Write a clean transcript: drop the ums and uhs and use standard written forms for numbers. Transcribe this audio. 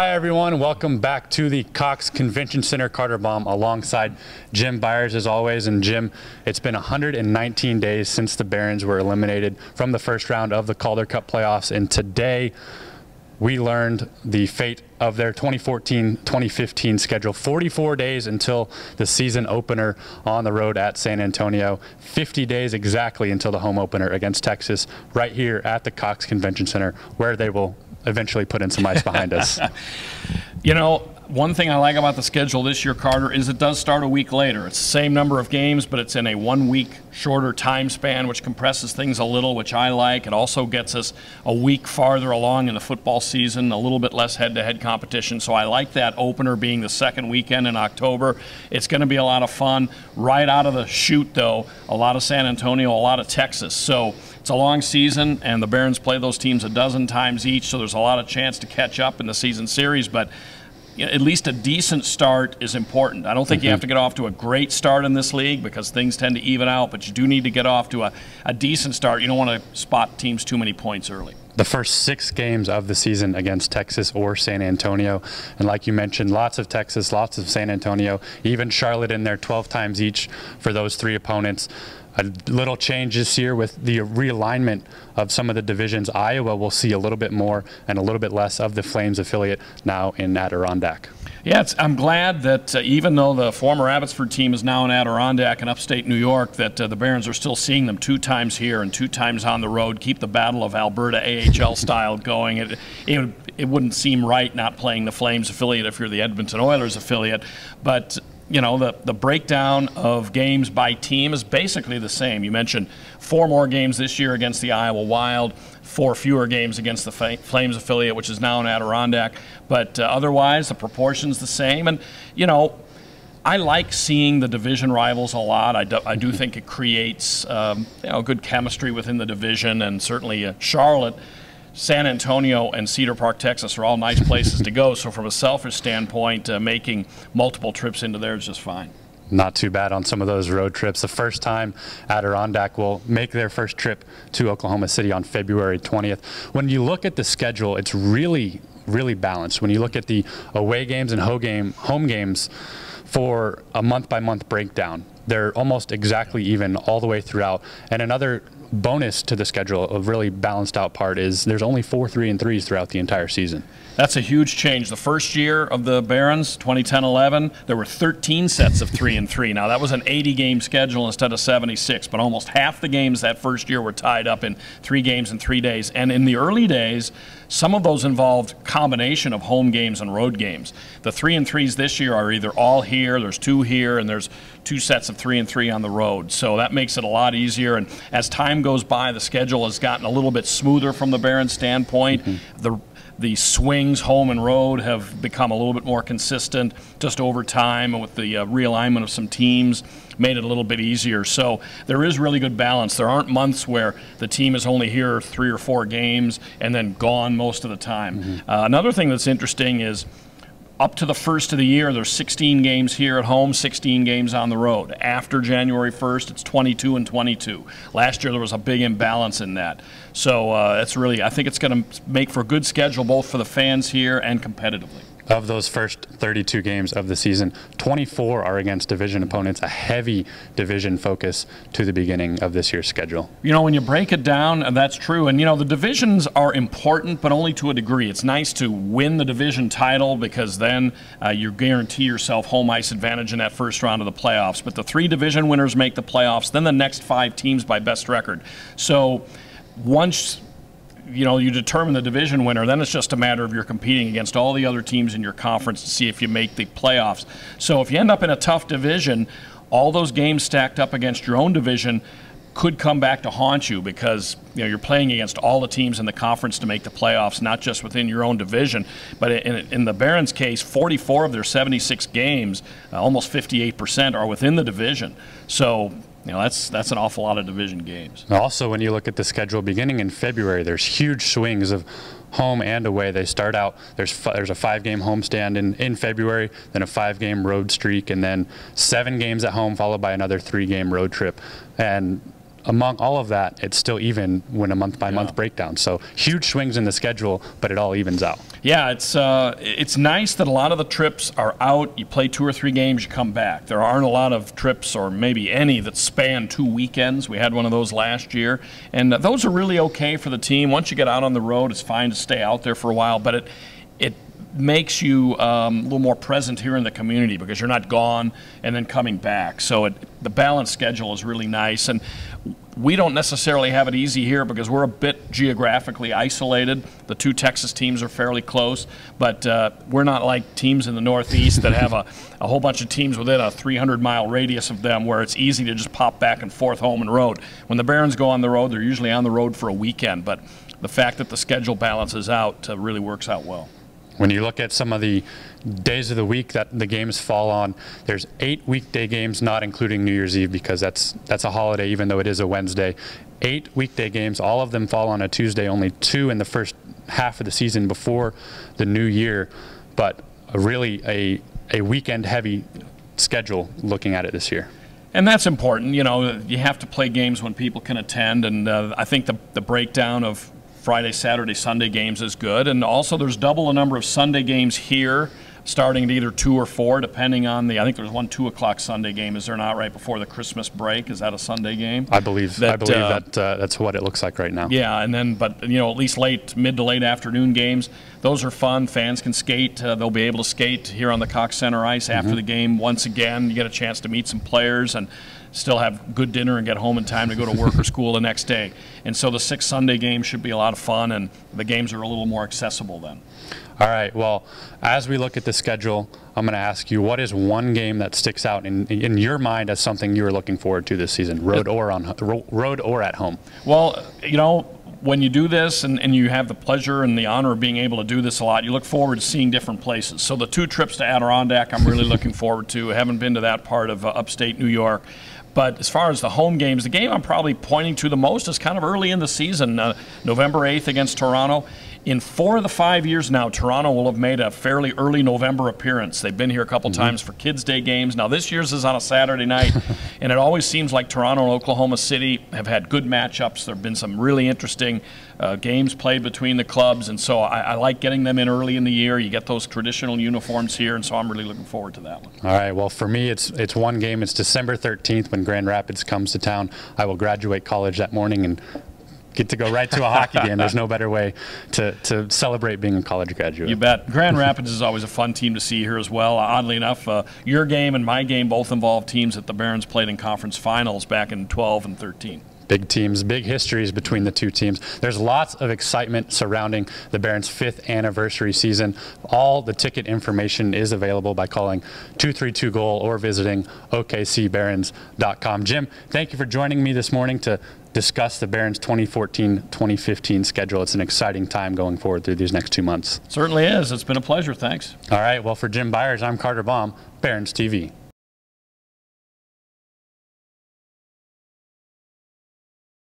Hi everyone, welcome back to the Cox Convention Center. Carter Baum alongside Jim Byers as always. And Jim, it's been 119 days since the Barons were eliminated from the first round of the Calder Cup playoffs, and today we learned the fate of their 2014-2015 schedule. 44 days until the season opener on the road at San Antonio. 50 days exactly until the home opener against Texas right here at the Cox Convention Center, where they will eventually put in some ice behind us. You know, one thing I like about the schedule this year, Carter, is it does start a week later. It's the same number of games, but it's in a 1 week shorter time span, which compresses things a little, which I like. It also gets us a week farther along in the football season, a little bit less head-to-head competition. So I like that opener being the second weekend in October. It's going to be a lot of fun. Right out of the chute, though, a lot of San Antonio, a lot of Texas. So it's a long season, and the Barons play those teams a dozen times each, so there's a lot of chance to catch up in the season series. But at least a decent start is important. I don't think you have to get off to a great start in this league because things tend to even out, but you do need to get off to a decent start. You don't want to spot teams too many points early. The first 6 games of the season against Texas or San Antonio, and like you mentioned, lots of Texas, lots of San Antonio, even Charlotte in there 12 times each for those 3 opponents. A little change this year with the realignment of some of the divisions. Iowa will see a little bit more and a little bit less of the Flames affiliate now in Adirondack. Yeah, I'm glad that even though the former Abbotsford team is now in Adirondack in upstate New York, that the Barons are still seeing them 2 times here and 2 times on the road. Keep the Battle of Alberta AHL style going. It wouldn't seem right not playing the Flames affiliate if you're the Edmonton Oilers affiliate, but you know, the breakdown of games by team is basically the same. You mentioned 4 more games this year against the Iowa Wild, 4 fewer games against the Flames affiliate, which is now in Adirondack. But otherwise, the proportion's the same. And, you know, I like seeing the division rivals a lot. I do think it creates good chemistry within the division, and certainly Charlotte, San Antonio, and Cedar Park, Texas are all nice places to go. So from a selfish standpoint, making multiple trips into there is just fine. Not too bad on some of those road trips. The first time Adirondack will make their first trip to Oklahoma City on February 20th. When you look at the schedule, it's really, really balanced. When you look at the away games and home games for a month-by-month breakdown, they're almost exactly even all the way throughout. And another bonus to the schedule, a really balanced out part, is there's only 4 3-3s throughout the entire season. That's a huge change. The first year of the Barons, 2010-11, there were 13 sets of 3-3. Now that was an 80-game schedule instead of 76, but almost half the games that first year were tied up in 3 games in 3 days. And in the early days, some of those involved combination of home games and road games. The 3-3s this year are either all here, there's 2 here, and there's 2 sets of 3-3 on the road. So that makes it a lot easier. And as time goes by, the schedule has gotten a little bit smoother from the Barons standpoint. The swings home and road have become a little bit more consistent just over time, and with the realignment of some teams made it a little bit easier. So there is really good balance. There aren't months where the team is only here 3 or 4 games and then gone most of the time. Another thing that's interesting is up to the first of the year, there's 16 games here at home, 16 games on the road. After January 1st, it's 22 and 22. Last year, there was a big imbalance in that. So it's really, I think it's going to make for a good schedule both for the fans here and competitively. Of those first 32 games of the season, 24 are against division opponents, a heavy division focus to the beginning of this year's schedule. You know, when you break it down, that's true. And, you know, the divisions are important, but only to a degree. It's nice to win the division title because then you guarantee yourself home ice advantage in that first round of the playoffs. But the 3 division winners make the playoffs, then the next 5 teams by best record. So once you determine the division winner, then it's just a matter of you're competing against all the other teams in your conference to see if you make the playoffs. So if you end up in a tough division, all those games stacked up against your own division could come back to haunt you because you're playing against all the teams in the conference to make the playoffs, not just within your own division. But in the Barons' case, 44 of their 76 games, almost 58%, are within the division. So that's an awful lot of division games. Also, when you look at the schedule beginning in February, there's huge swings of home and away. They start out, there's a 5-game homestand in February, then a 5-game road streak, and then 7 games at home followed by another 3-game road trip. And among all of that, it's still even when a month-by-month breakdown. So huge swings in the schedule, but it all evens out. Yeah, it's nice that a lot of the trips are out. You play 2 or 3 games, you come back. There aren't a lot of trips, or maybe any, that span 2 weekends. We had one of those last year, and those are really okay for the team. Once you get out on the road, it's fine to stay out there for a while, but it makes you a little more present here in the community because you're not gone and then coming back. So the balanced schedule is really nice, and we don't necessarily have it easy here because we're a bit geographically isolated. The 2 Texas teams are fairly close, but we're not like teams in the Northeast that have a whole bunch of teams within a 300-mile radius of them where it's easy to just pop back and forth home and road. When the Barons go on the road, they're usually on the road for a weekend, but the fact that the schedule balances out really works out well. When you look at some of the days of the week that the games fall on, there's 8 weekday games, not including New Year's Eve because that's a holiday, even though it is a Wednesday. 8 weekday games, all of them fall on a Tuesday, only 2 in the first half of the season before the new year, but really a weekend-heavy schedule looking at it this year. And that's important. You know, you have to play games when people can attend, and I think the breakdown of Friday, Saturday, Sunday games is good. And also there's double the number of Sunday games here, starting at either 2 or 4, depending on I think there's one 2 o'clock Sunday game, is there not, right before the Christmas break? Is that a Sunday game? I believe that's what it looks like right now. Yeah, and then, but, you know, at least mid to late afternoon games, those are fun. Fans can skate. They'll be able to skate here on the Cox Center ice after the game. Once again, you get a chance to meet some players and still have good dinner and get home in time to go to work or school the next day. And so the 6 Sunday games should be a lot of fun, and the games are a little more accessible then. All right, well, as we look at the schedule, I'm going to ask you, what is one game that sticks out in your mind as something you were looking forward to this season, road or at home? Well, you know, when you do this and you have the pleasure and the honor of being able to do this a lot, you look forward to seeing different places. So the 2 trips to Adirondack I'm really looking forward to. I haven't been to that part of upstate New York. But as far as the home games, the game I'm probably pointing to the most is kind of early in the season, November 8th against Toronto. In 4 of the 5 years now, Toronto will have made a fairly early November appearance. They've been here a couple times for Kids' Day games. Now this year's is on a Saturday night, and it always seems like Toronto and Oklahoma City have had good matchups. There have been some really interesting games played between the clubs, and so I like getting them in early in the year. You get those traditional uniforms here, and so I'm really looking forward to that one. All right, well, for me, it's one game. It's December 13th when Grand Rapids comes to town. I will graduate college that morning and get to go right to a hockey game. There's no better way to celebrate being a college graduate. You bet. Grand Rapids is always a fun team to see here as well. Oddly enough, your game and my game both involve teams that the Barons played in conference finals back in 12 and 13. Big teams, big histories between the 2 teams. There's lots of excitement surrounding the Barons' 5th anniversary season. All the ticket information is available by calling 232-GOAL or visiting okcbarons.com. Jim, thank you for joining me this morning to discuss the Barons' 2014-2015 schedule. It's an exciting time going forward through these next 2 months. Certainly is. It's been a pleasure. Thanks. All right. Well, for Jim Byers, I'm Carter Baum, Barons TV.